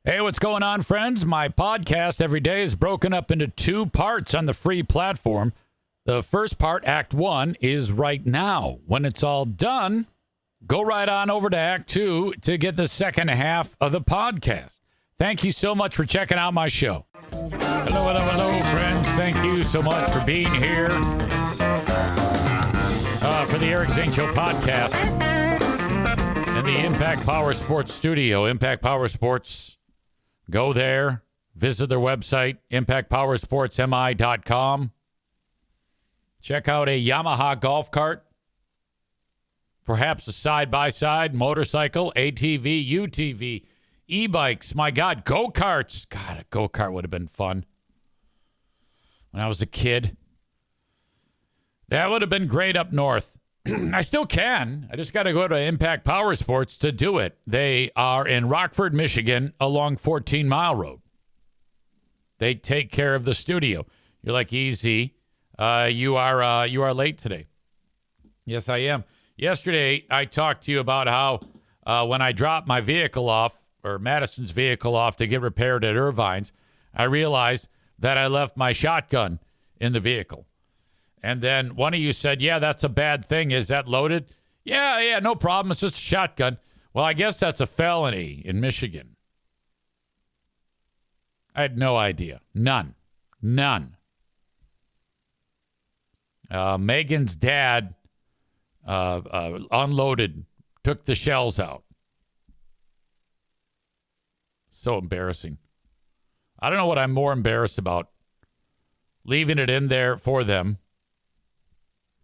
Hey, what's going on, friends? My podcast every day is broken up into two parts on the free platform. The first part, Act 1, is right now. When it's all done, go right on over to Act 2 to get the second half of the podcast. Thank you so much for checking out my show. Hello, friends. Thank you so much for being here for the Eric Zane Show podcast in the Impact Power Sports studio. Impact Power Sports. Go there, visit their website, impactpowersportsmi.com. Check out a Yamaha golf cart, perhaps a side-by-side, motorcycle, ATV, UTV, e-bikes. My God, go-karts. God, a go-kart would have been fun when I was a kid. That would have been great up north. I still can. I just got to go to Impact Power Sports to do it. They are in Rockford, Michigan, along 14 Mile Road. They take care of the studio. You're like, easy. You are late today. Yes, I am. Yesterday, I talked to you about how when I dropped my vehicle off, or Madison's vehicle off to get repaired at Irvine's, I realized that I left my shotgun in the vehicle. And then one of you said, yeah, that's a bad thing. Is that loaded? Yeah, no problem. It's just a shotgun. Well, I guess that's a felony in Michigan. I had no idea. None. Megan's dad unloaded, took the shells out. So embarrassing. I don't know what I'm more embarrassed about. Leaving it in there for them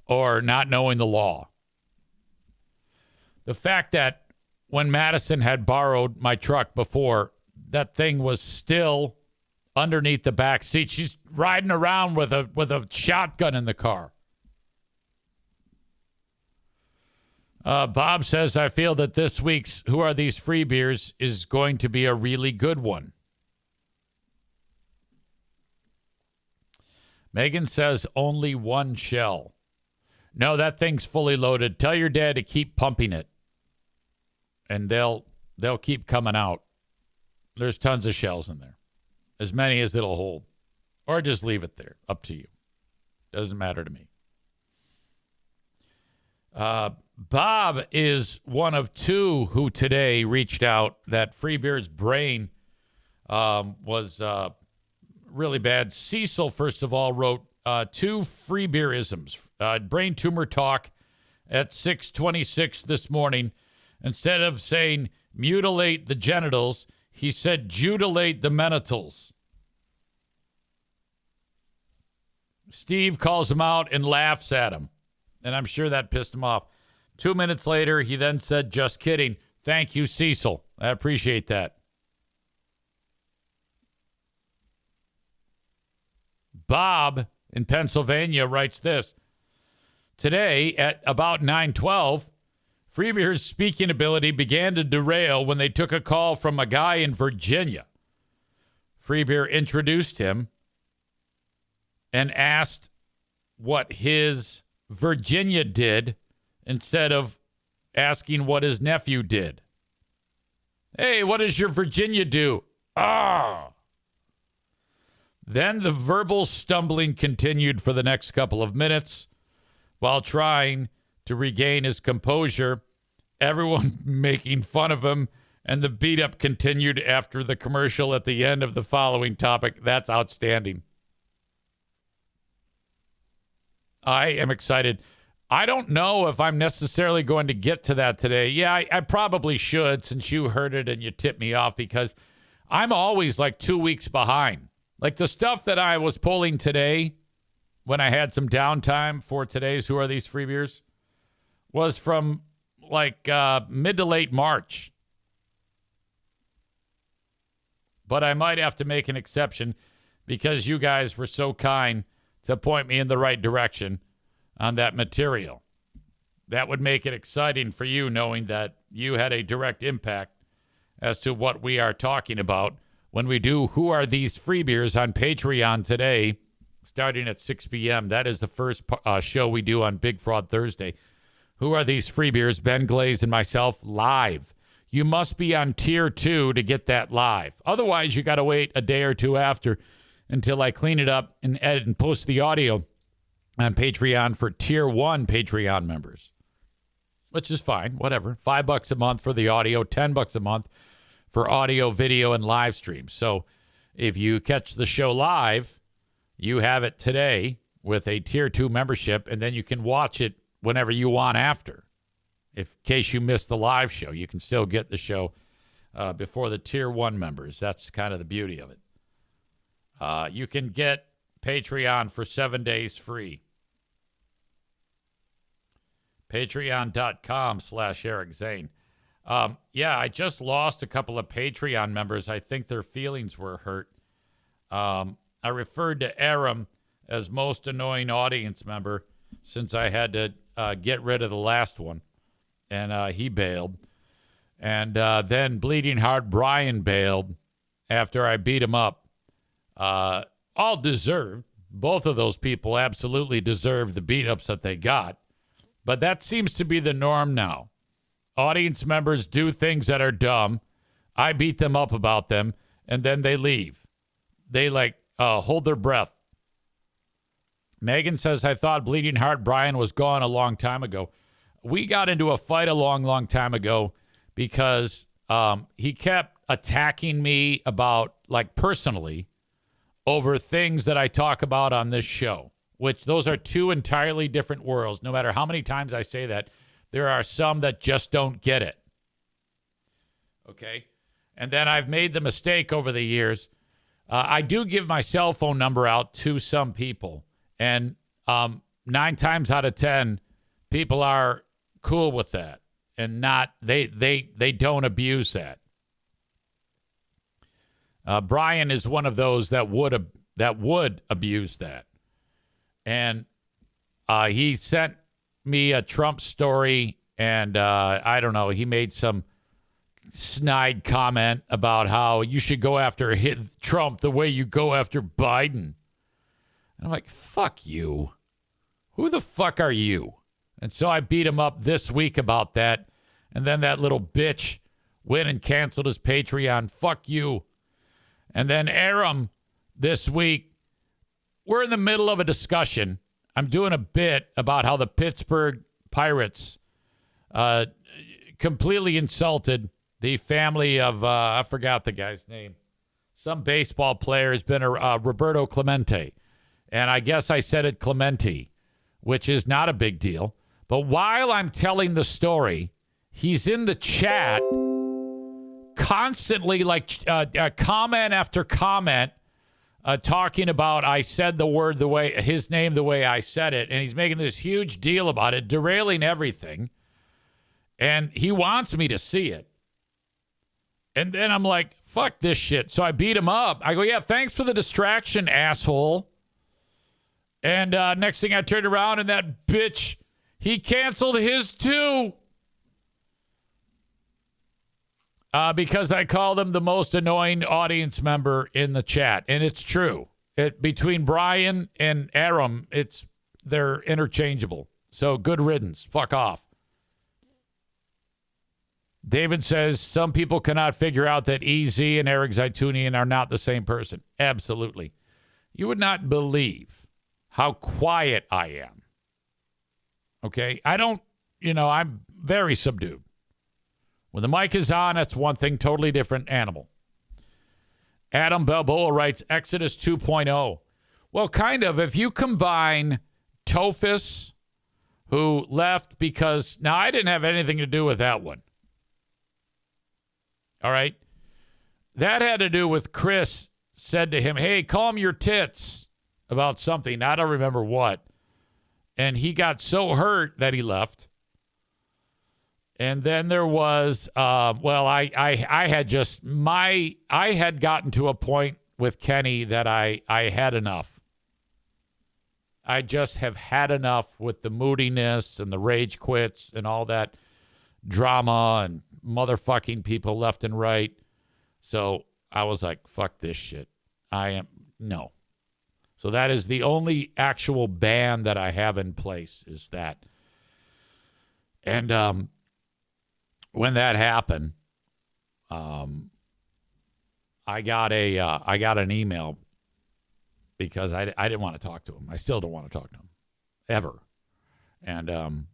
or not knowing the law. The fact that when Madison had borrowed my truck before, that thing was still underneath the back seat. She's riding around with a shotgun in the car. Bob says, I feel that this week's Who Are These Free Beers is going to be a really good one. Megan says only one shell. No, that thing's fully loaded. Tell your dad to keep pumping it, and they'll keep coming out. There's tons of shells in there, as many as it'll hold, or just leave it there. Up to you. Doesn't matter to me. Bob is one of two who today reached out that Free Beer's brain was really bad. Cecil, first of all, wrote two Free Beerisms. Brain tumor talk at 6:26 this morning. Instead of saying mutilate the genitals, he said jutilate the menitals. Steve calls him out and laughs at him, and I'm sure that pissed him off. 2 minutes later, he then said, just kidding. Thank you, Cecil. I appreciate that. Bob in Pennsylvania writes this. Today, at about 9:12, Free Beer's speaking ability began to derail when they took a call from a guy in Virginia. Free Beer introduced him and asked what his Virginia did instead of asking what his nephew did. Hey, what does your Virginia do? Then the verbal stumbling continued for the next couple of minutes while trying to regain his composure, everyone making fun of him, and the beat-up continued after the commercial at the end of the following topic. That's outstanding. I am excited. I don't know if I'm necessarily going to get to that today. Yeah, I probably should, since you heard it and you tipped me off, because I'm always like 2 weeks behind. Like the stuff that I was pulling today when I had some downtime for today's Who Are These Free Beers was from like mid to late March. But I might have to make an exception because you guys were so kind to point me in the right direction on that material. That would make it exciting for you, knowing that you had a direct impact as to what we are talking about when we do Who Are These Free Beers on Patreon today, starting at 6 p.m. That is the first show we do on Big Fraud Thursday. Who Are These Free Beers? Ben Glaze and myself live. you must be on tier 2 to get that live. Otherwise, you got to wait a day or two after until I clean it up and edit and post the audio on Patreon for tier 1 Patreon members, which is fine. Whatever. $5 a month for the audio, $10 a month for audio, video, and live streams. So if you catch the show live, you have it today with a tier 2 membership, and then you can watch it whenever you want after. In case you missed the live show, you can still get the show before the tier 1 members. That's kind of the beauty of it. You can get Patreon for 7 days free. Patreon.com/Eric Zane. Yeah, I just lost a couple of Patreon members. I think their feelings were hurt. I referred to Aram as most annoying audience member since I had to get rid of the last one, and he bailed. And then Bleeding Heart Brian bailed after I beat him up. All deserved. Both of those people absolutely deserve the beat-ups that they got. But that seems to be the norm now. Audience members do things that are dumb. I beat them up about them, and then they leave. They, hold their breath. Megan says, I thought Bleeding Heart Brian was gone a long time ago. We got into a fight a long, long time ago because he kept attacking me about, personally, over things that I talk about on this show, which those are two entirely different worlds. No matter how many times I say that, there are some that just don't get it. Okay? And then I've made the mistake over the years. I do give my cell phone number out to some people. And 9 times out of 10, people are cool with that. And not they don't abuse that. Brian is one of those that would abuse that. And he sent me a Trump story, and I don't know, he made some snide comment about how you should go after Trump the way you go after Biden. And I'm like, fuck you. Who the fuck are you? And so I beat him up this week about that. And then that little bitch went and canceled his Patreon. Fuck you. And then Aram this week, we're in the middle of a discussion. I'm doing a bit about how the Pittsburgh Pirates completely insulted the family of, I forgot the guy's name. Some baseball player has been Roberto Clemente. And I guess I said it Clemente, which is not a big deal. But while I'm telling the story, he's in the chat constantly, comment after comment, talking about I said the word his name the way I said it, and he's making this huge deal about it, derailing everything, and he wants me to see it. And then I'm like, fuck this shit. So I beat him up. I go, yeah, thanks for the distraction, asshole. And next thing I turned around, and that bitch, he canceled his too. Because I called him the most annoying audience member in the chat. And it's true. Between Brian and Aram, they're interchangeable. So good riddance. Fuck off. David says, some people cannot figure out that EZ and Eric Zaitunian are not the same person. Absolutely. You would not believe how quiet I am. Okay? I'm very subdued. When the mic is on, that's one thing, totally different animal. Adam Balboa writes, Exodus 2.0. Well, kind of. If you combine Tophus, who left because, now I didn't have anything to do with that one. All right? That had to do with Chris said to him, hey, calm your tits about something. I don't remember what. And he got so hurt that he left. And then there was, I had gotten to a point with Kenny that I had enough. I just have had enough with the moodiness and the rage quits and all that drama and motherfucking people left and right. So I was like, fuck this shit. No. So that is the only actual ban that I have in place is that. And, when that happened, I got an email because I didn't want to talk to him. I still don't want to talk to him ever. And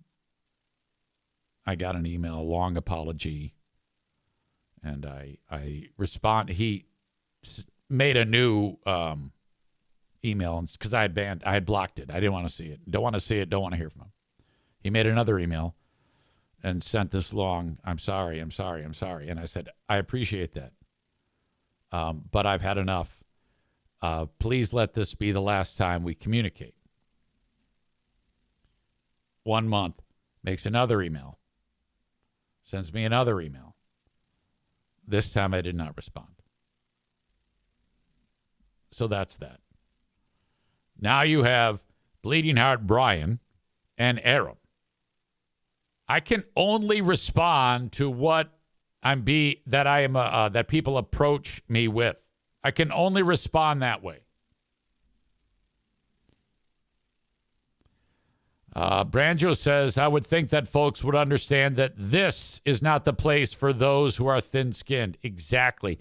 I got an email, a long apology, and I respond. He made a new email because I had blocked it. I didn't want to see it. Don't want to see it. Don't want to hear from him. He made another email and sent this long, I'm sorry. And I said, I appreciate that. But I've had enough. Please let this be the last time we communicate. 1 month, makes another email, sends me another email. This time I did not respond. So that's that. Now you have Bleeding Heart Brian and Aram. I can only respond to what that people approach me with. I can only respond that way. Branjo says, I would think that folks would understand that this is not the place for those who are thin-skinned. Exactly.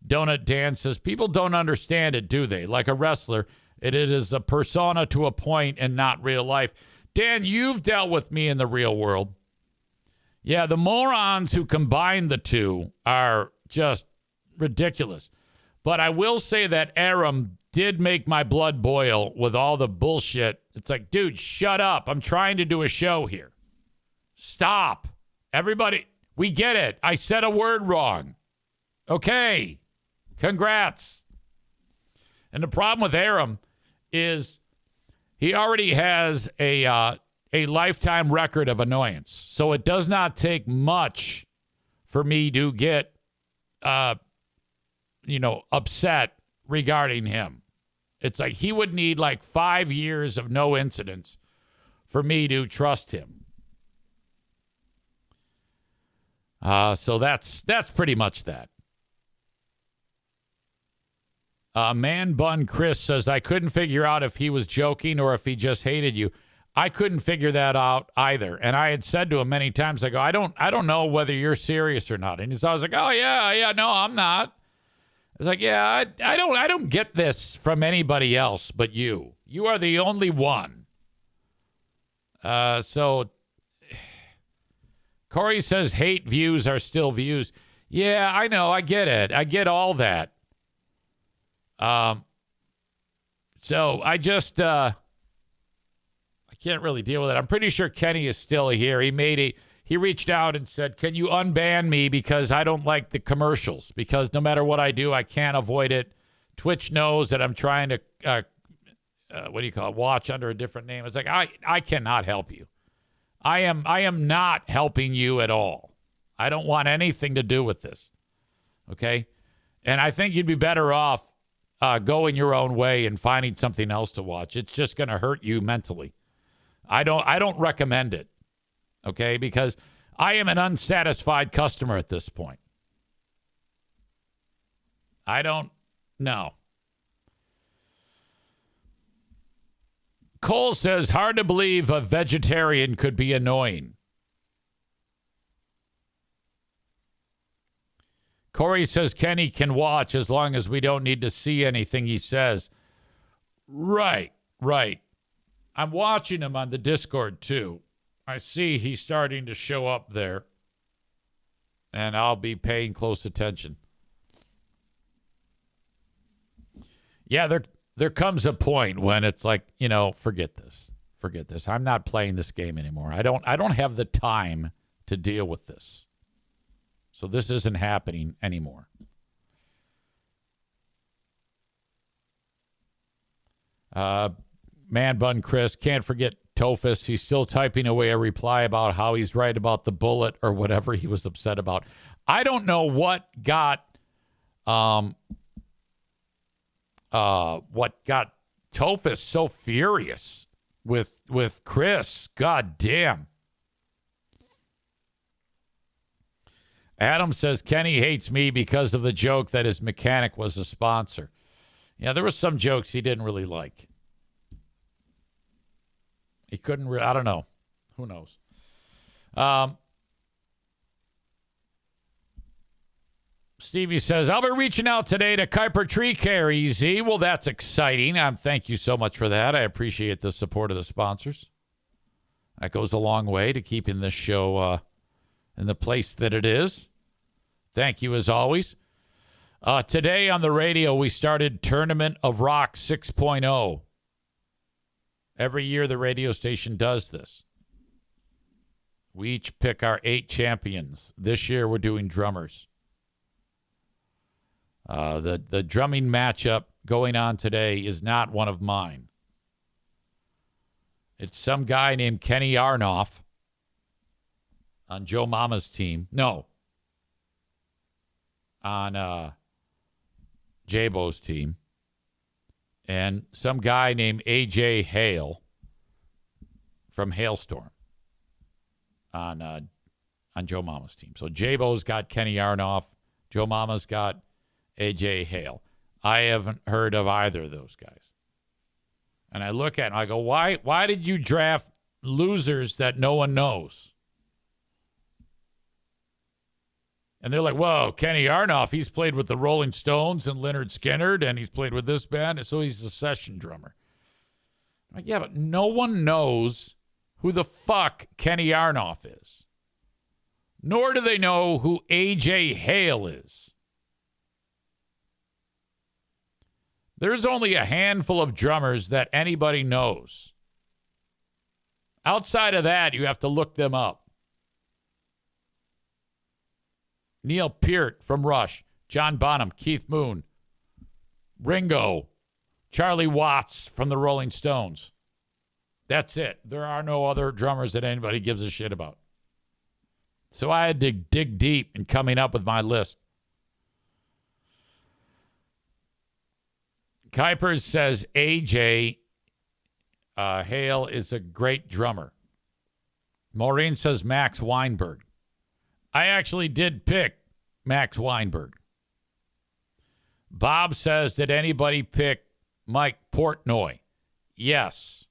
Donut Dan says, people don't understand it, do they? Like a wrestler, it is a persona to a point and not real life. Dan, you've dealt with me in the real world. Yeah, the morons who combine the two are just ridiculous. But I will say that Aram did make my blood boil with all the bullshit. It's like, dude, shut up. I'm trying to do a show here. Stop. Everybody, we get it. I said a word wrong. Okay. Congrats. And the problem with Aram is he already has a lifetime record of annoyance. So it does not take much for me to get, upset regarding him. It's like he would need like 5 years of no incidents for me to trust him. So that's pretty much that. Man Bun Chris says, I couldn't figure out if he was joking or if he just hated you. I couldn't figure that out either. And I had said to him many times, I go, I don't know whether you're serious or not. And he's always like, oh yeah, no, I'm not. I was like, yeah, I don't get this from anybody else but you. You are the only one. So Corey says hate views are still views. Yeah, I know. I get it. I get all that. So I just, I can't really deal with it. I'm pretty sure Kenny is still here. He reached out and said, can you unban me because I don't like the commercials? Because no matter what I do, I can't avoid it. Twitch knows that I'm trying to, watch under a different name. It's like, I cannot help you. I am not helping you at all. I don't want anything to do with this. Okay? And I think you'd be better off going your own way and finding something else to watch. It's just going to hurt you mentally. I don't recommend it. Okay, because I am an unsatisfied customer at this point. I don't know. Cole says, hard to believe a vegetarian could be annoying. Corey says Kenny can watch as long as we don't need to see anything he says. Right. I'm watching him on the Discord too. I see he's starting to show up there, and I'll be paying close attention. Yeah, there comes a point when it's like, forget this. I'm not playing this game anymore. I don't have the time to deal with this. So this isn't happening anymore. Man Bun Chris, can't forget Tophus. He's still typing away a reply about how he's right about the bullet or whatever he was upset about. I don't know what got Tophus so furious with Chris. God damn. Adam says Kenny hates me because of the joke that his mechanic was a sponsor. Yeah, there were some jokes he didn't really like. He couldn't. I don't know. Who knows? Stevie says, I'll be reaching out today to Kuiper Tree Care, EZ. Well, that's exciting. Thank you so much for that. I appreciate the support of the sponsors. That goes a long way to keeping this show in the place that it is. Thank you, as always. Today on the radio, we started Tournament of Rock 6.0. Every year, the radio station does this. We each pick our 8 champions. This year, we're doing drummers. The drumming matchup going on today is not one of mine. It's some guy named Kenny Arnoff on Joe Mama's team. No. On J-Bo's team. And some guy named A.J. Hale from Hailstorm on Joe Mama's team. So J-Bo's got Kenny Arnoff. Joe Mama's got A.J. Hale. I haven't heard of either of those guys. And I look at him, I go, why did you draft losers that no one knows? And they're like, whoa, Kenny Arnoff, he's played with the Rolling Stones and Lynyrd Skynyrd, and he's played with this band, so he's a session drummer. I'm like, yeah, but no one knows who the fuck Kenny Arnoff is. Nor do they know who A.J. Hale is. There's only a handful of drummers that anybody knows. Outside of that, you have to look them up. Neil Peart from Rush, John Bonham, Keith Moon, Ringo, Charlie Watts from the Rolling Stones. That's it. There are no other drummers that anybody gives a shit about. So I had to dig deep in coming up with my list. Kuiper says A.J. Hale is a great drummer. Maureen says Max Weinberg. I actually did pick Max Weinberg. Bob says, did anybody pick Mike Portnoy? Yes.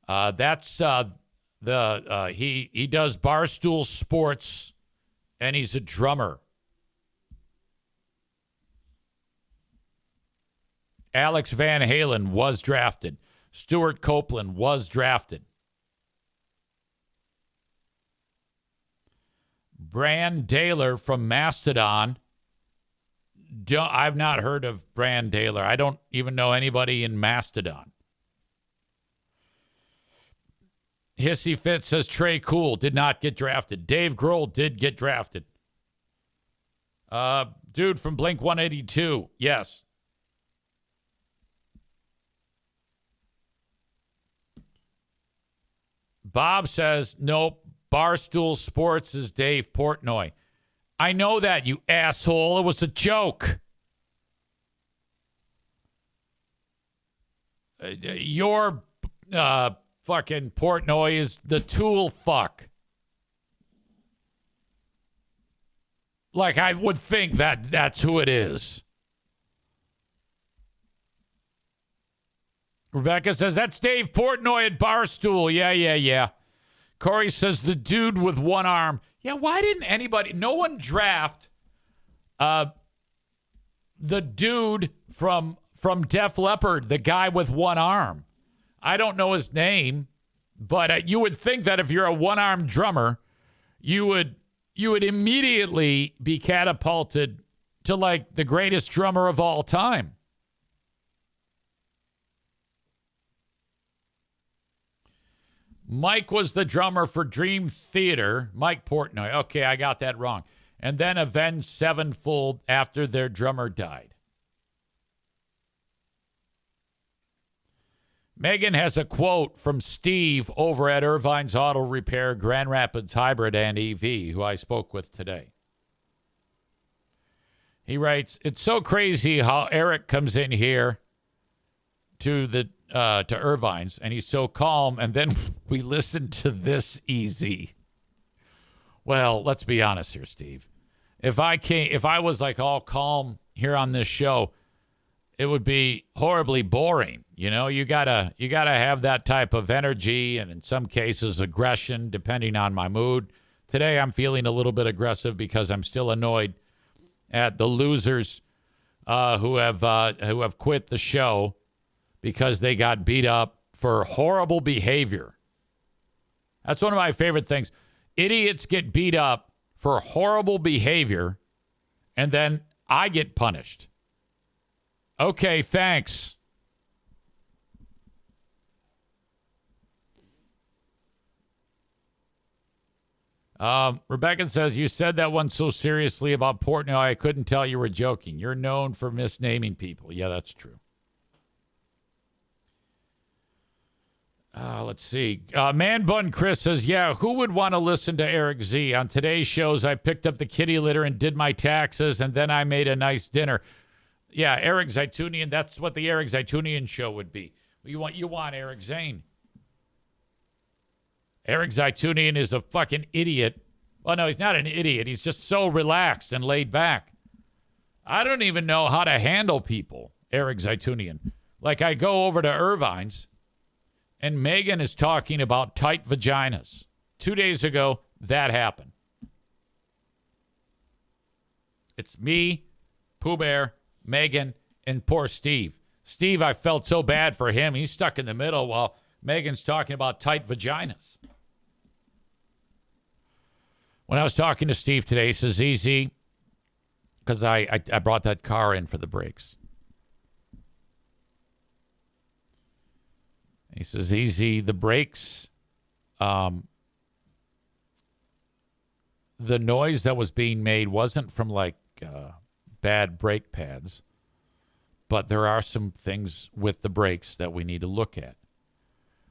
That's he does Barstool Sports, and he's a drummer. Alex Van Halen was drafted. Stuart Copeland was drafted. Bran Daler from Mastodon. I've not heard of Bran Daler. I don't even know anybody in Mastodon. Hissy Fit says Trey Cool did not get drafted. Dave Grohl did get drafted. Dude from Blink 182, yes. Bob says, nope, Barstool Sports is Dave Portnoy. I know that, you asshole. It was a joke. Your fucking Portnoy is the Tool fuck. Like, I would think that that's who it is. Rebecca says, that's Dave Portnoy at Barstool. Yeah. Corey says, the dude with one arm. Yeah, why didn't no one draft the dude from Def Leppard, the guy with one arm? I don't know his name, but you would think that if you're a one-armed drummer, you would immediately be catapulted to, like, the greatest drummer of all time. Mike was the drummer for Dream Theater. Mike Portnoy. Okay, I got that wrong. And then Avenged Sevenfold after their drummer died. Megan has a quote from Steve over at Irvine's Auto Repair, Grand Rapids Hybrid and EV, who I spoke with today. He writes, it's so crazy how Eric comes in here to Irvine's, and he's so calm, and then we listen to this easy. Well, let's be honest here, Steve. If I was like all calm here on this show, it would be horribly boring. You know, you gotta have that type of energy, and in some cases aggression, depending on my mood. Today I'm feeling a little bit aggressive because I'm still annoyed at the losers who have quit the show because they got beat up for horrible behavior. That's one of my favorite things. Idiots get beat up for horrible behavior, and then I get punished. Okay, thanks. Rebecca says, you said that one so seriously about Portnoy, I couldn't tell you were joking. You're known for misnaming people. Yeah, that's true. Let's see. Man Bun Chris says, yeah, who would want to listen to Eric Z? On today's shows, I picked up the kitty litter and did my taxes, and then I made a nice dinner. Yeah, Eric Zaitunian, that's what the Eric Zaitunian show would be. You want Eric Zane. Eric Zaitunian is a fucking idiot. Well, no, he's not an idiot. He's just so relaxed and laid back. I don't even know how to handle people, Eric Zaitunian. Like, I go over to Irvine's, and Megan is talking about tight vaginas. 2 days ago, that happened. It's me, Pooh Bear, Megan, and poor Steve. Steve, I felt so bad for him. He's stuck in the middle while Megan's talking about tight vaginas. When I was talking to Steve today, he says, easy, because I brought that car in for the brakes. He says, easy, the brakes, the noise that was being made wasn't from like bad brake pads, but there are some things with the brakes that we need to look at.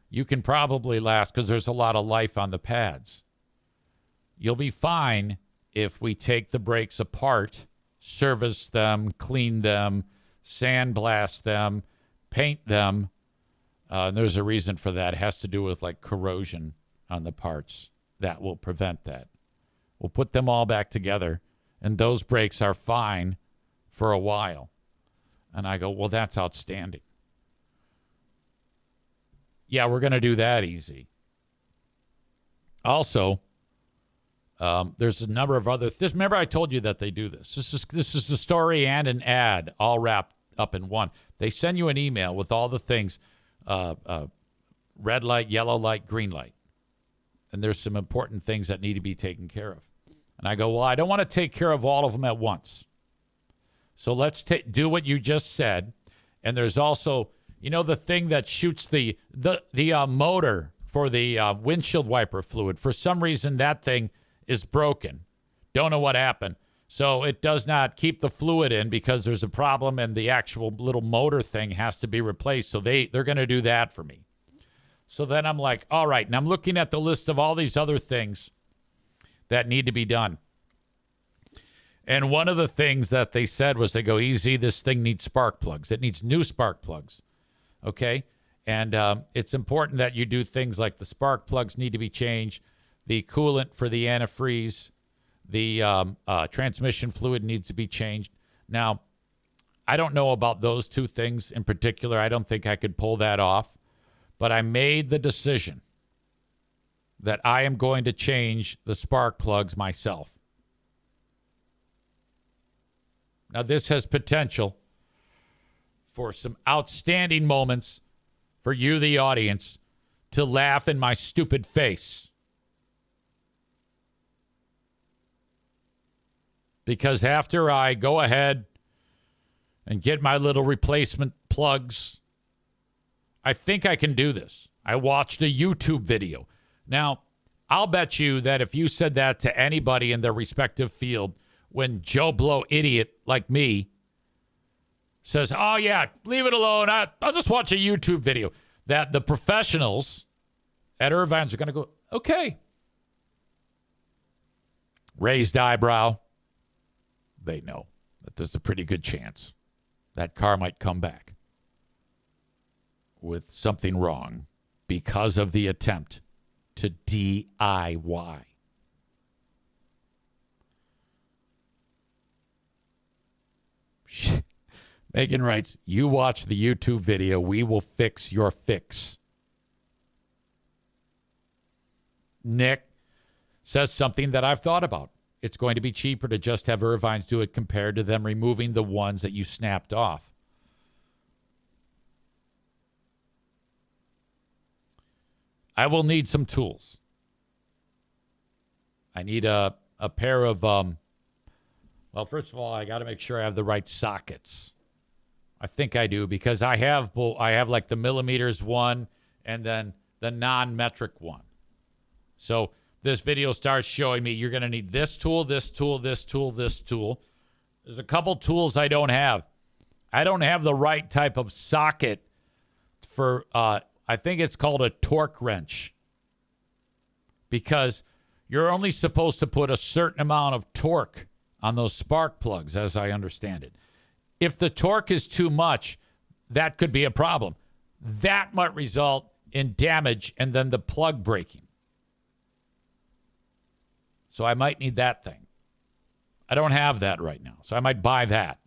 You can probably last, because there's a lot of life on the pads. You'll be fine if we take the brakes apart, service them, clean them, sandblast them, paint them. And there's a reason for that. It has to do with like corrosion on the parts. That will prevent that. We'll put them all back together, and those brakes are fine for a while. And I go, well, that's outstanding. Yeah, we're going to do that easy. Also, there's a number of other. Remember, I told you that they do this. This is the story and an ad all wrapped up in one. They send you an email with all the things: red light, yellow light, green light, and there's some important things that need to be taken care of. And I go, well, I don't want to take care of all of them at once. So let's do what you just said. And there's also, the thing that shoots the motor for the windshield wiper fluid. For some reason, that thing is broken. Don't know what happened. So it does not keep the fluid in because there's a problem, and the actual little motor thing has to be replaced. So they're going to do that for me. So then I'm like, all right. And I'm looking at the list of all these other things that need to be done. And one of the things that they said was, they go, easy, this thing needs spark plugs. It needs new spark plugs. Okay? And it's important that you do things like the spark plugs need to be changed. The coolant for the antifreeze, the transmission fluid needs to be changed. Now, I don't know about those two things in particular. I don't think I could pull that off. But I made the decision that I am going to change the spark plugs myself. Now, this has potential for some outstanding moments for you, the audience, to laugh in my stupid face. Because after I go ahead and get my little replacement plugs, I think I can do this. I watched a YouTube video. Now, I'll bet you that if you said that to anybody in their respective field, when Joe Blow idiot like me says, oh, yeah, leave it alone, I'll just watch a YouTube video, that the professionals at Irvine's are going to go, okay. Raised eyebrow. They know that there's a pretty good chance that car might come back with something wrong because of the attempt to DIY. Megan writes, you watch the YouTube video, we will fix your fix. Nick says something that I've thought about. it's going to be cheaper to just have Irvines do it compared to them removing the ones that you snapped off. I will need some tools. I need a pair of, well, first of all, I got to make sure I have the right sockets. I think I do because I have like the millimeters one and then the non-metric one. So this video starts showing me you're going to need this tool, this tool, this tool, this tool. There's a couple tools I don't have. I don't have the right type of socket for, I think it's called a torque wrench, because you're only supposed to put a certain amount of torque on those spark plugs, as I understand it. If the torque is too much, that could be a problem. That might result in damage and then the plug breaking. So I might need that thing. I don't have that right now, so I might buy that.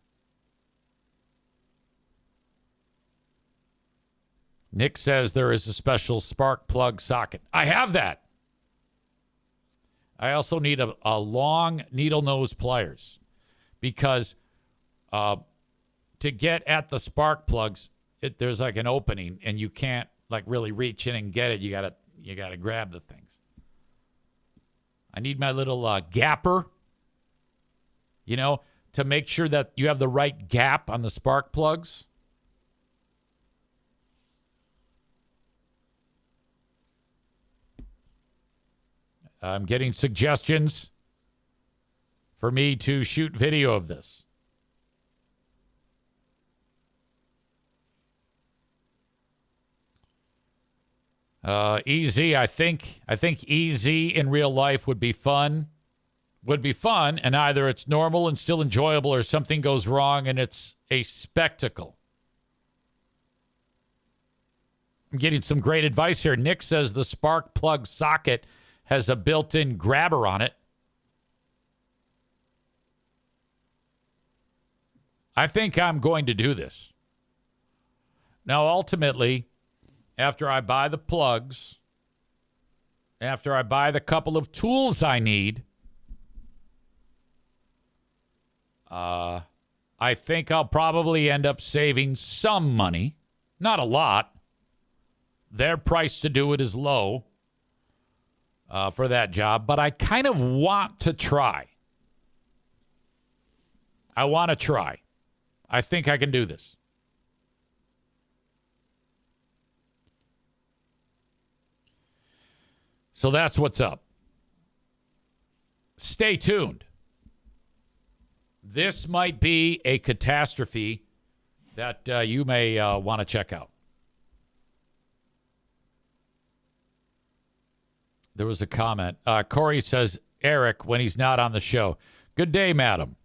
Nick says there is a special spark plug socket. I have that. I also need a long needle nose pliers, because to get at the spark plugs, there's like an opening and you can't like really reach in and get it. You gotta grab the things. I need my little gapper, to make sure that you have the right gap on the spark plugs. I'm getting suggestions for me to shoot video of this. EZ, I think EZ in real life would be fun. And either it's normal and still enjoyable, or something goes wrong and it's a spectacle. I'm getting some great advice here. Nick says the spark plug socket has a built-in grabber on it. I think I'm going to do this. Now, ultimately, after I buy the plugs, after I buy the couple of tools I need, I think I'll probably end up saving some money. Not a lot. Their price to do it is low for that job, but I kind of want to try. I want to try. I think I can do this. So that's what's up. Stay tuned. This might be a catastrophe that you may want to check out. There was a comment. Corey says, Eric, when he's not on the show. Good day, madam.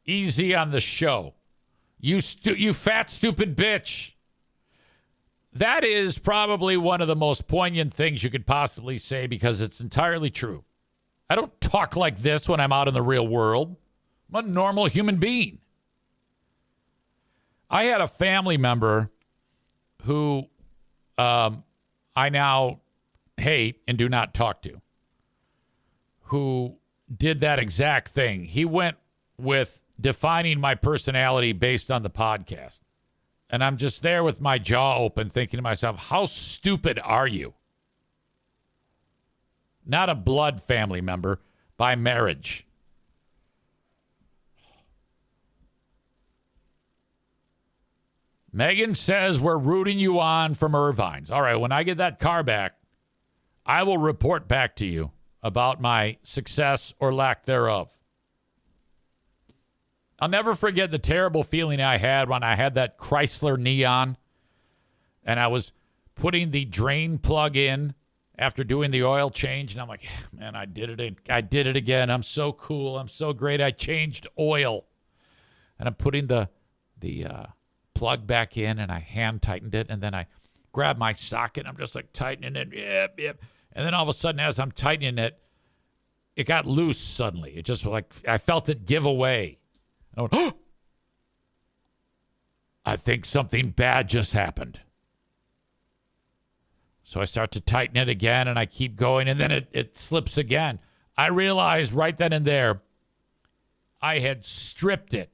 Easy on the show. You fat, stupid bitch. That is probably one of the most poignant things you could possibly say, because it's entirely true. I don't talk like this when I'm out in the real world. I'm a normal human being. I had a family member who I now hate and do not talk to, who did that exact thing. He went with defining my personality based on the podcast. And I'm just there with my jaw open thinking to myself, how stupid are you? Not a blood family member by marriage. Megan says we're rooting you on from Irvine's. All right, when I get that car back, I will report back to you about my success or lack thereof. I'll never forget the terrible feeling I had when I had that Chrysler Neon and I was putting the drain plug in after doing the oil change. And I'm like, man, I did it again. I'm so cool. I'm so great. I changed oil. And I'm putting the plug back in, and I hand tightened it. And then I grabbed my socket. I'm just like tightening it. Yep. And then all of a sudden, as I'm tightening it, it got loose suddenly. It just like, I felt it give away. I went, oh! I think something bad just happened. So I start to tighten it again, and I keep going, and then it slips again. I realized right then and there I had stripped it.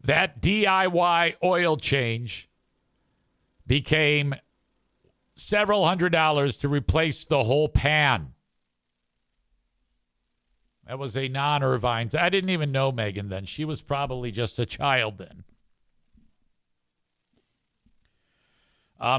That DIY oil change became several $100s to replace the whole pan. That was a non-Irvine's. I didn't even know Megan then. She was probably just a child then.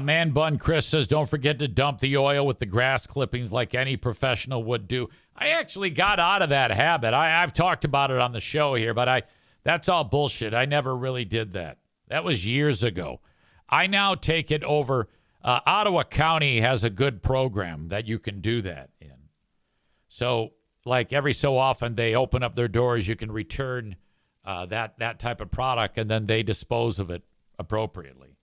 Man Bun Chris says, don't forget to dump the oil with the grass clippings like any professional would do. I actually got out of that habit. I've talked about it on the show here, but that's all bullshit. I never really did that. That was years ago. I now take it over. Ottawa County has a good program that you can do that in. So, like every so often, they open up their doors. You can return that type of product, and then they dispose of it appropriately.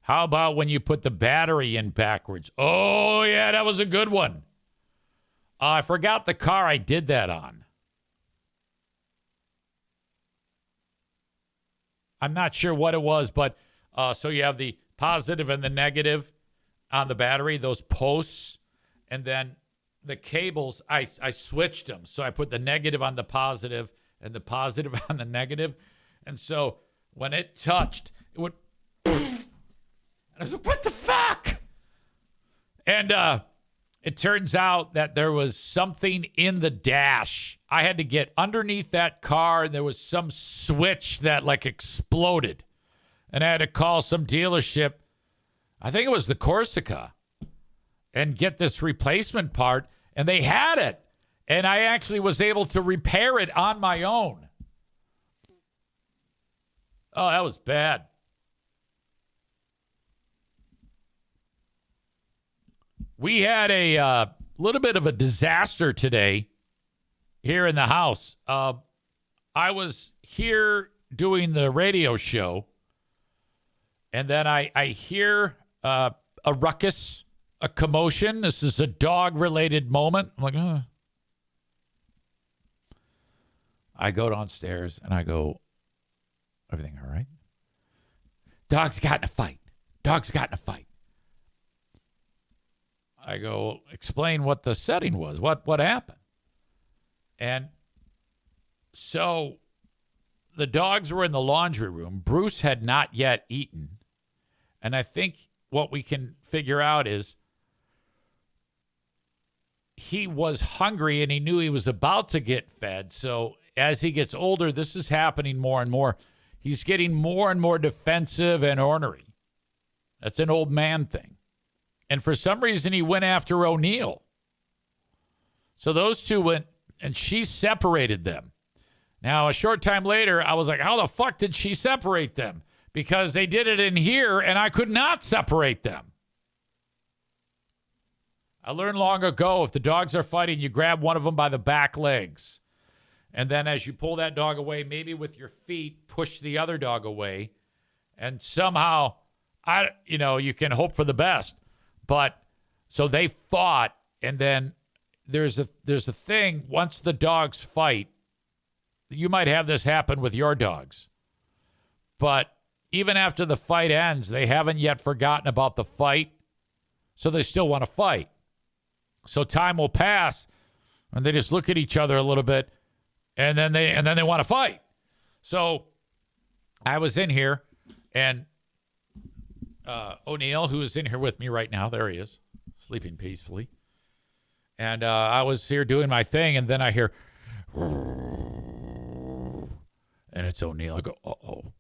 How about when you put the battery in backwards? Oh, yeah, that was a good one. I forgot the car I did that on. I'm not sure what it was, but so you have the positive and the negative on the battery, those posts, and then the cables, I switched them. So I put the negative on the positive and the positive on the negative. And so when it touched, it would, and I was like, what the fuck? And it turns out that there was something in the dash. I had to get underneath that car, and there was some switch that like exploded. And I had to call some dealership, I think it was the Corsica, and get this replacement part, and they had it. And I actually was able to repair it on my own. Oh, that was bad. We had a little bit of a disaster today here in the house. I was here doing the radio show, and then I hear a ruckus, a commotion. This is a dog-related moment. I'm like, oh. I go downstairs, and I go, everything all right? Dog's got in a fight. Dog's got in a fight. I go, explain what the setting was. What happened? And so the dogs were in the laundry room. Bruce had not yet eaten. And I think what we can figure out is he was hungry and he knew he was about to get fed. So as he gets older, this is happening more and more. He's getting more and more defensive and ornery. That's an old man thing. And for some reason, he went after O'Neill. So those two went, and she separated them. Now, a short time later, I was like, how the fuck did she separate them? Because they did it in here, and I could not separate them. I learned long ago, if the dogs are fighting, you grab one of them by the back legs. And then as you pull that dog away, maybe with your feet, push the other dog away. And somehow, you can hope for the best. But so they fought, and then there's a thing, once the dogs fight, you might have this happen with your dogs. But even after the fight ends, they haven't yet forgotten about the fight, so they still want to fight. So time will pass, and they just look at each other a little bit, and then they want to fight. So I was in here, and O'Neill, who is in here with me right now, there he is, sleeping peacefully. And I was here doing my thing, and then I hear, and it's O'Neill. I go, uh-oh.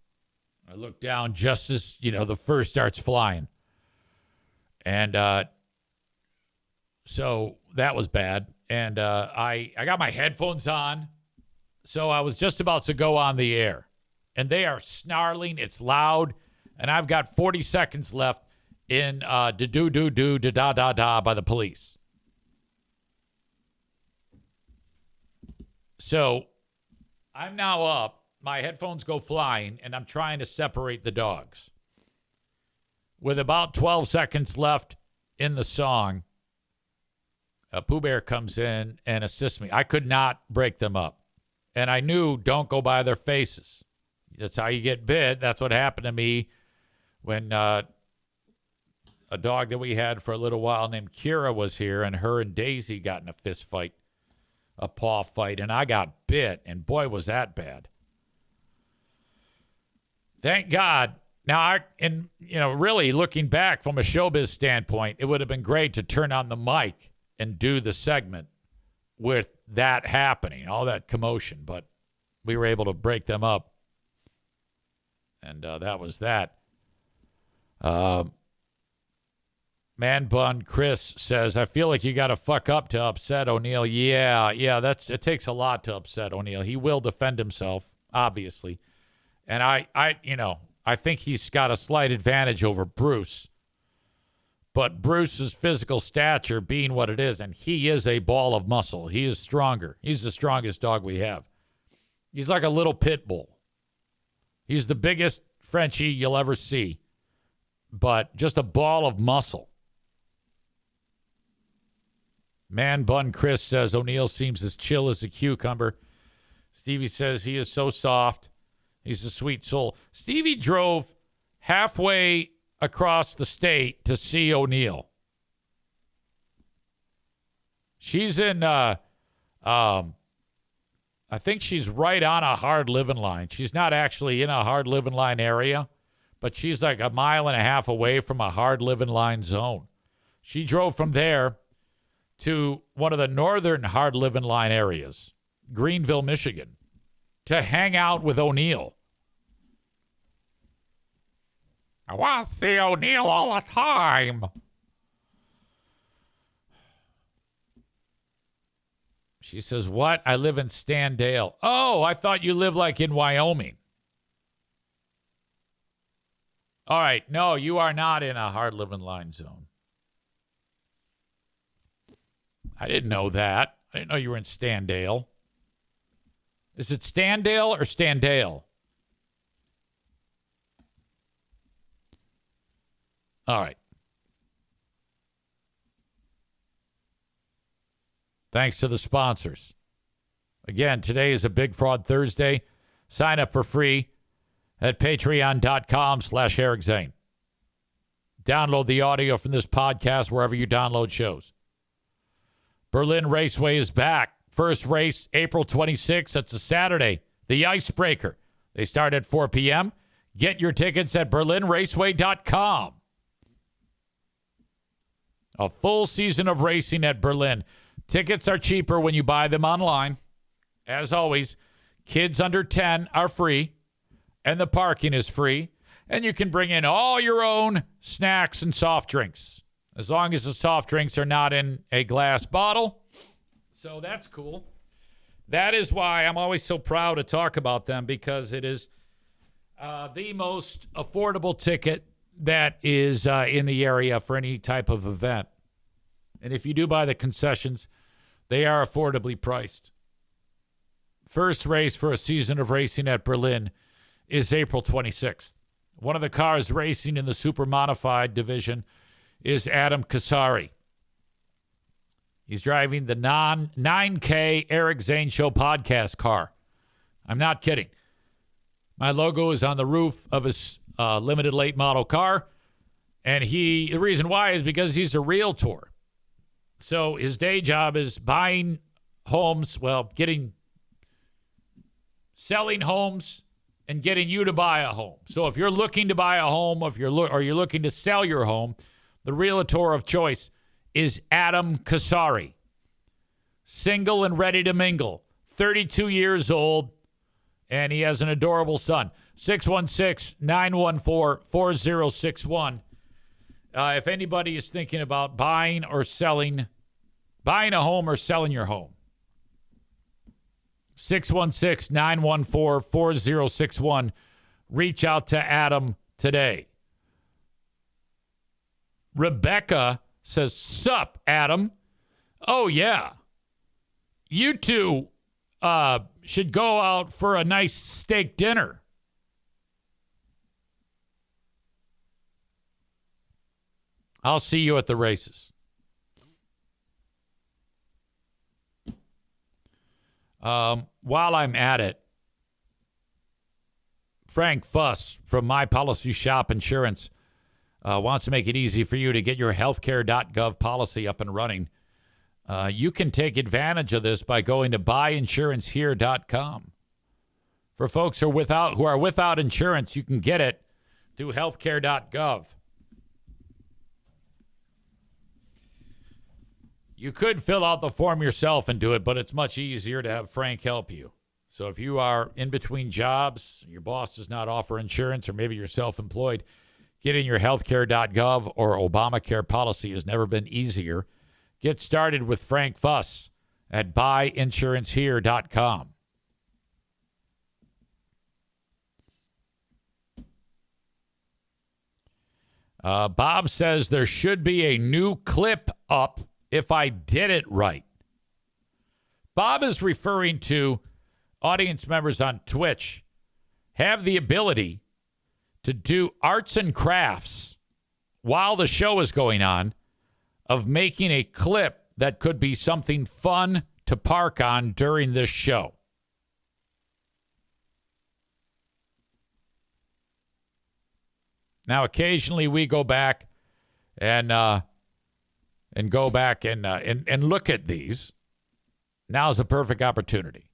I look down just as, the fur starts flying. And so that was bad. And I got my headphones on, so I was just about to go on the air. And they are snarling. It's loud. And I've got 40 seconds left in da-da-da-da by the police. So I'm now up. My headphones go flying, and I'm trying to separate the dogs. With about 12 seconds left in the song, Pooh Bear comes in and assists me. I could not break them up. And I knew, don't go by their faces. That's how you get bit. That's what happened to me when a dog that we had for a little while named Kira was here, and her and Daisy got in a fist fight, a paw fight, and I got bit, and boy, was that bad. Thank God. Now, really looking back from a showbiz standpoint, it would have been great to turn on the mic and do the segment with that happening, all that commotion, but we were able to break them up, and that was that. Man Bun Chris says, I feel like you got to fuck up to upset O'Neill. Yeah, it takes a lot to upset O'Neill. He will defend himself, obviously. And I think he's got a slight advantage over Bruce. But Bruce's physical stature being what it is, and he is a ball of muscle. He is stronger. He's the strongest dog we have. He's like a little pit bull. He's the biggest Frenchie you'll ever see, but just a ball of muscle. Man Bun Chris says O'Neill seems as chill as a cucumber. Stevie says he is so soft. He's a sweet soul. Stevie drove halfway across the state to see O'Neill. She's in, I think she's right on a hard living line. She's not actually in a hard living line area, but she's like a mile and a half away from a hard living line zone. She drove from there to one of the northern hard living line areas, Greenville, Michigan, to hang out with O'Neill. I want to see O'Neill all the time. She says, what? I live in Standale. Oh, I thought you lived like in Wyoming. All right. No, you are not in a hard living line zone. I didn't know that. I didn't know you were in Standale. Is it Standale or Standale? All right. Thanks to the sponsors. Again, today is a Big Fraud Thursday. Sign up for free at patreon.com/Eric Zane. Download the audio from this podcast wherever you download shows. Berlin Raceway is back. First race, April 26th. That's a Saturday. The Icebreaker. They start at 4 p.m. Get your tickets at berlinraceway.com. A full season of racing at Berlin. Tickets are cheaper when you buy them online. As always, kids under 10 are free, and the parking is free. And you can bring in all your own snacks and soft drinks, as long as the soft drinks are not in a glass bottle. So that's cool. That is why I'm always so proud to talk about them, because it is the most affordable ticket that is in the area for any type of event. And if you do buy the concessions, they are affordably priced. First race for a season of racing at Berlin is April 26th. One of the cars racing in the super modified division is Adam Kasari. He's driving the 9K Eric Zane Show podcast car. I'm not kidding. My logo is on the roof of his limited late model car. And the reason why is because he's a realtor. So his day job is buying homes, selling homes and getting you to buy a home. So if you're looking to buy a home, or you're looking to sell your home, the realtor of choice is Adam Kasari. Single and ready to mingle. 32 years old, and he has an adorable son. 616-914-4061. If anybody is thinking about buying a home or selling your home, 616-914-4061. Reach out to Adam today. Rebecca says, sup, Adam? Oh, yeah. You two should go out for a nice steak dinner. I'll see you at the races. While I'm at it, Frank Fuss from My Policy Shop Insurance wants to make it easy for you to get your healthcare.gov policy up and running. You can take advantage of this by going to buyinsurancehere.com. For folks who are without insurance, you can get it through healthcare.gov. You could fill out the form yourself and do it, but it's much easier to have Frank help you. So if you are in between jobs, your boss does not offer insurance, or maybe you're self-employed, getting your healthcare.gov or Obamacare policy has never been easier. Get started with Frank Fuss at buyinsurancehere.com. Bob says there should be a new clip up if I did it right. Bob is referring to audience members on Twitch have the ability to do arts and crafts while the show is going on of making a clip that could be something fun to park on during this show. Now, occasionally we go back and go back and look at these. Now's the perfect opportunity.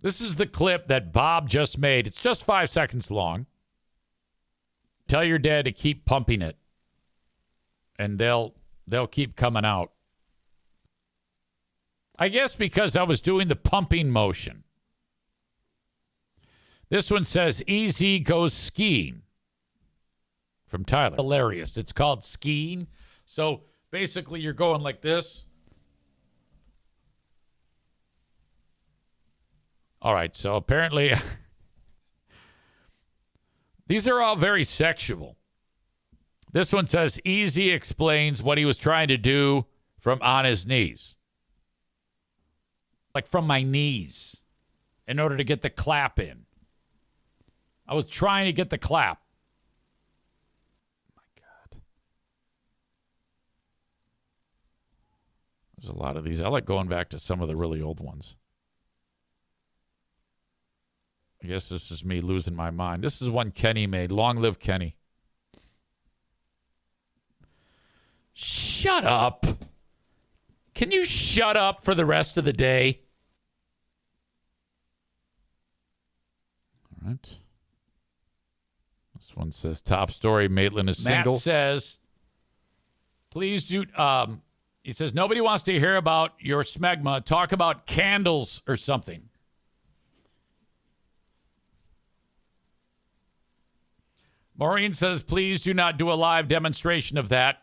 This is the clip that Bob just made. It's just 5 seconds long. Tell your dad to keep pumping it, and they'll keep coming out. I guess because I was doing the pumping motion. This one says, EZ goes skiing. From Tyler. Hilarious. It's called skiing. So basically you're going like this. All right. So apparently these are all very sexual. This one says EZ explains what he was trying to do from on his knees. Like from my knees in order to get the clap in. I was trying to get the clap. There's a lot of these. I like going back to some of the really old ones. I guess this is me losing my mind. This is one Kenny made. Long live Kenny. Shut up. Can you shut up for the rest of the day? All right. This one says, top story, Maitland is single. Matt says, please do... He says, nobody wants to hear about your smegma. Talk about candles or something. Maureen says, please do not do a live demonstration of that.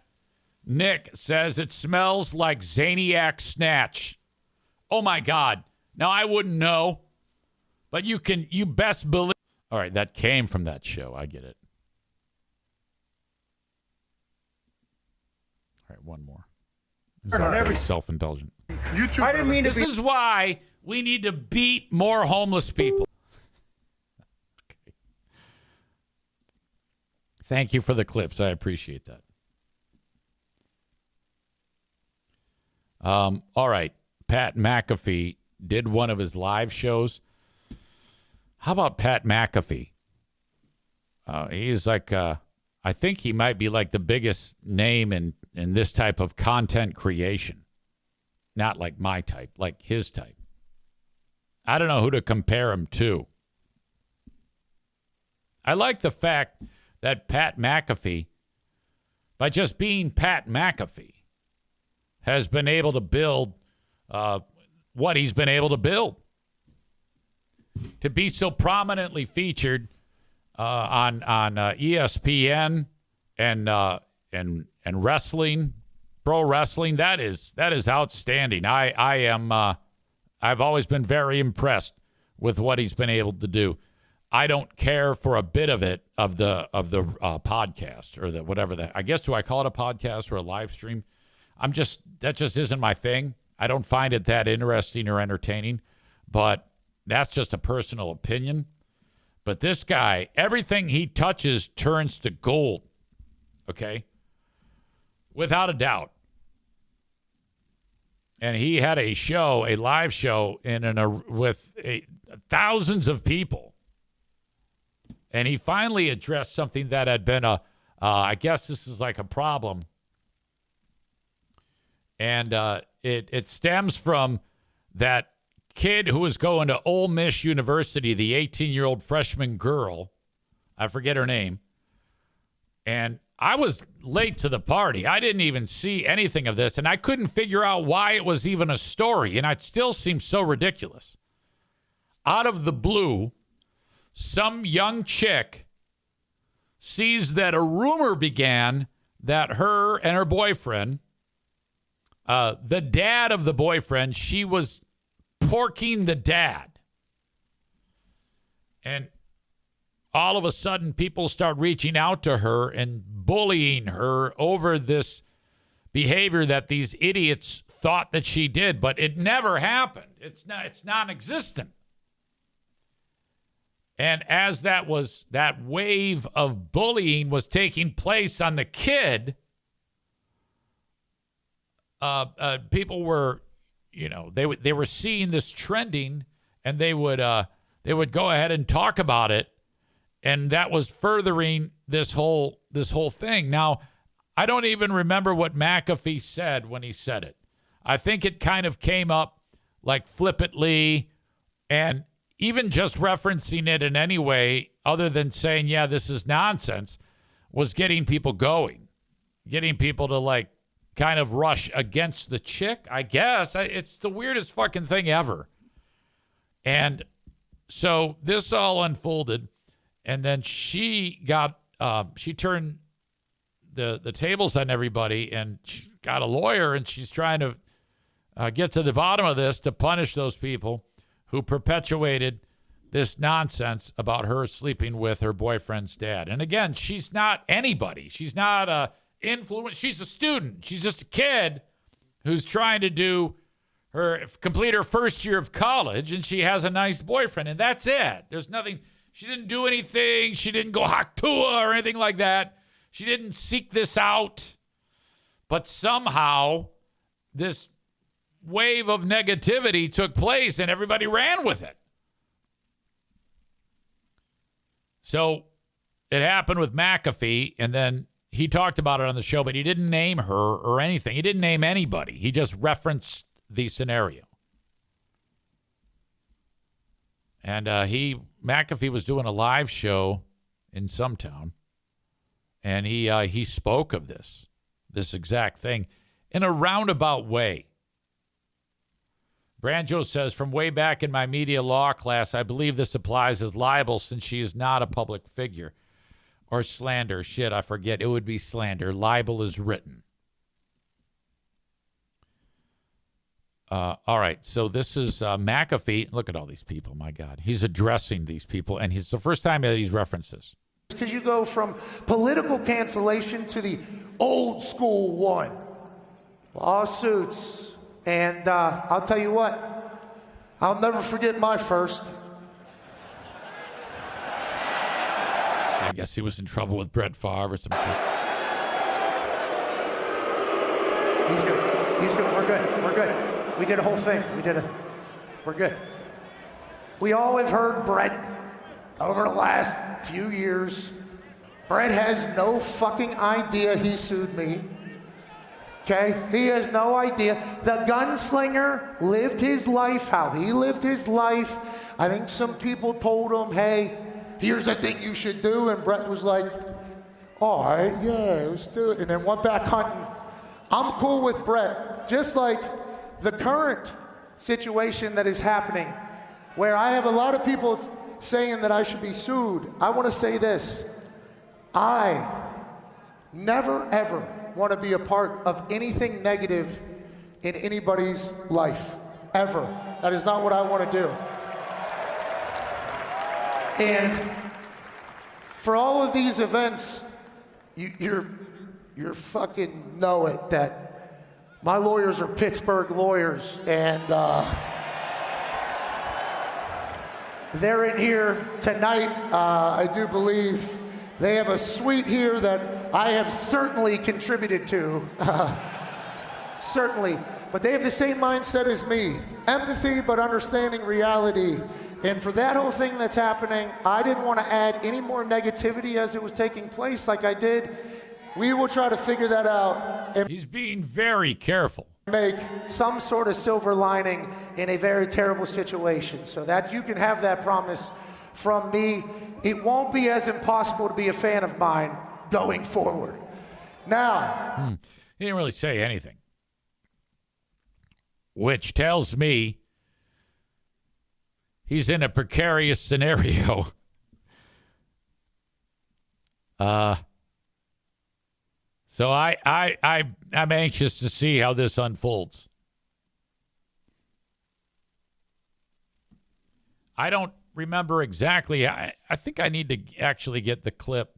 Nick says, it smells like Zaniac Snatch. Oh, my God. Now, I wouldn't know, but you best believe. All right, that came from that show. I get it. All right, one more. Very self-indulgent. YouTube. I didn't mean this is why we need to beat more homeless people. Okay. Thank you for the clips. I appreciate that. All right. Pat McAfee did one of his live shows. How about Pat McAfee? He's like, I think he might be like the biggest name in this type of content creation. Not like my type, like his type. I don't know who to compare him to. I like the fact that Pat McAfee, by just being Pat McAfee, has been able to build what he's been able to build. To be so prominently featured on ESPN and wrestling, pro wrestling, that is outstanding. I've always been very impressed with what he's been able to do. I don't care for a bit of it of the podcast or the whatever that. I guess, do I call it a podcast or a live stream? That just isn't my thing. I don't find it that interesting or entertaining, but that's just a personal opinion. But this guy, everything he touches turns to gold. Okay? Without a doubt. And he had a show, a live show with thousands of people. And he finally addressed something that had been a I guess this is like a problem. And it stems from that kid who was going to Ole Miss University, the 18-year-old freshman girl. I forget her name. And I was late to the party. I didn't even see anything of this, and I couldn't figure out why it was even a story, and it still seems so ridiculous. Out of the blue, some young chick sees that a rumor began that her and her boyfriend, the dad of the boyfriend, she was porking the dad. And all of a sudden, people start reaching out to her and bullying her over this behavior that these idiots thought that she did, but it never happened. It's non-existent. And as that wave of bullying was taking place on the kid, people were, they were seeing this trending, and they would go ahead and talk about it. And that was furthering this whole thing. Now, I don't even remember what McAfee said when he said it. I think it kind of came up like flippantly, and even just referencing it in any way other than saying, yeah, this is nonsense, was getting people going, getting people to like kind of rush against the chick, I guess. It's the weirdest fucking thing ever. And so this all unfolded. And then she turned the tables on everybody, and she got a lawyer, and she's trying to get to the bottom of this to punish those people who perpetuated this nonsense about her sleeping with her boyfriend's dad. And again, she's not anybody. She's not a influence. She's a student. She's just a kid who's trying to complete her first year of college, and she has a nice boyfriend, and that's it. There's nothing. She didn't do anything. She didn't go Haktua or anything like that. She didn't seek this out. But somehow this wave of negativity took place and everybody ran with it. So it happened with McAfee, and then he talked about it on the show, but he didn't name her or anything. He didn't name anybody. He just referenced the scenario. And McAfee was doing a live show in some town, and he spoke of this exact thing in a roundabout way. Branjo says, from way back in my media law class, I believe this applies as libel since she is not a public figure. Or slander. Shit, I forget. It would be slander. Libel is written. All right, so this is McAfee. Look at all these people, my God. He's addressing these people, and it's the first time that he's referenced this. Because you go from political cancellation to the old school one. Lawsuits. And I'll tell you what, I'll never forget my first. I guess he was in trouble with Brett Favre or some shit. He's good. He's good. We're good. We're good. We did a whole thing. We're good. We all have heard Brett over the last few years. Brett has no fucking idea he sued me. Okay? He has no idea. The gunslinger lived his life how he lived his life. I think some people told him, hey, here's the thing you should do. And Brett was like, all right, yeah, let's do it. And then went back hunting. I'm cool with Brett. Just like the current situation that is happening, where I have a lot of people saying that I should be sued. I want to say this. I never, ever want to be a part of anything negative in anybody's life, ever. That is not what I want to do. And for all of these events, you're fucking know it that my lawyers are Pittsburgh lawyers, and they're in here tonight. I do believe they have a suite here that I have certainly contributed to. Certainly. But they have the same mindset as me. Empathy, but understanding reality. And for that whole thing that's happening, I didn't want to add any more negativity as it was taking place like I did. We will try to figure that out and He's being very careful. make some sort of silver lining in a very terrible situation so that you can have that promise from me. It won't be as impossible to be a fan of mine going forward. Now, He didn't really say anything, which tells me he's in a precarious scenario. So I'm anxious to see how this unfolds. I don't remember exactly. I think I need to actually get the clip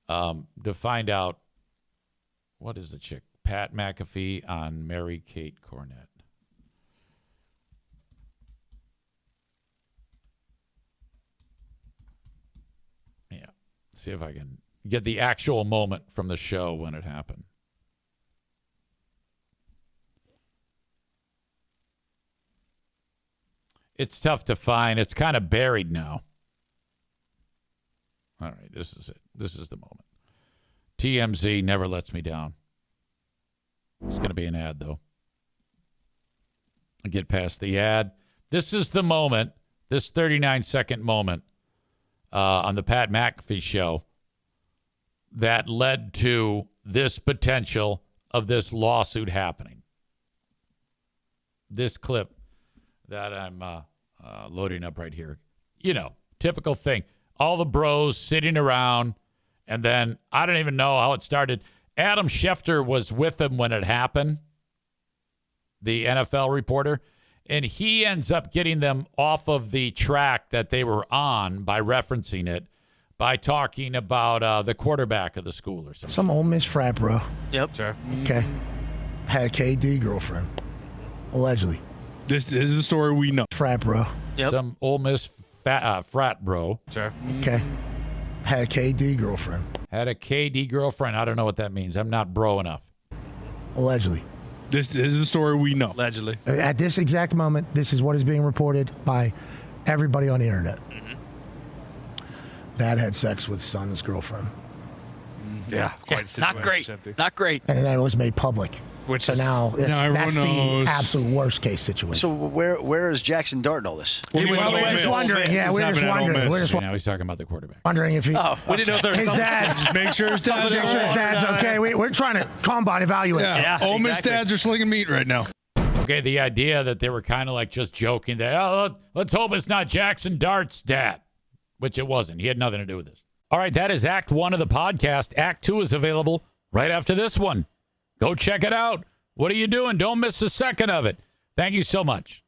to find out what is the chick. Pat McAfee on Mary Kate Cornett. Yeah. See if I can get the actual moment from the show when it happened. It's tough to find. It's kind of buried now. All right, this is it. This is the moment. TMZ never lets me down. It's going to be an ad, though. I'll get past the ad. This is the moment, this 39-second moment on the Pat McAfee show that led to this potential of this lawsuit happening. This clip that I'm loading up right here. You know, typical thing. All the bros sitting around, and then I don't even know how it started. Adam Schefter was with him when it happened, the NFL reporter, and he ends up getting them off of the track that they were on by referencing it, by talking about the quarterback of the school or something. Some Ole Miss frat bro. Yep. Sure. Okay. Had a KD girlfriend. Allegedly. This is the story we know. Frat bro. Yep. Some Ole Miss frat bro. Sure. Okay. Had a KD girlfriend. Had a KD girlfriend. I don't know what that means. I'm not bro enough. Allegedly. This is the story we know. Allegedly. At this exact moment, this is what is being reported by everybody on the internet. Dad had sex with son's girlfriend. Yeah. Quite not great. Not great. And then it was made public. Which so is, now that's knows. the absolute worst case situation. So where is Jackson Dart in all this? Well, we're just wondering. Yeah, we're just wondering. We're just Now he's talking about the quarterback. wondering if he. We didn't know if there was his something. dad. Just make sure his dad's Make sure his dad's okay. We're trying to combine evaluate. Yeah. Ole Miss dads are slinging meat right now. Okay, the idea that they were kind of like just joking that, let's hope it's not Jackson Dart's dad, which it wasn't. He had nothing to do with this. All right, that is Act 1 of the podcast. Act 2 is available right after this one. Go check it out. What are you doing? Don't miss a second of it. Thank you so much.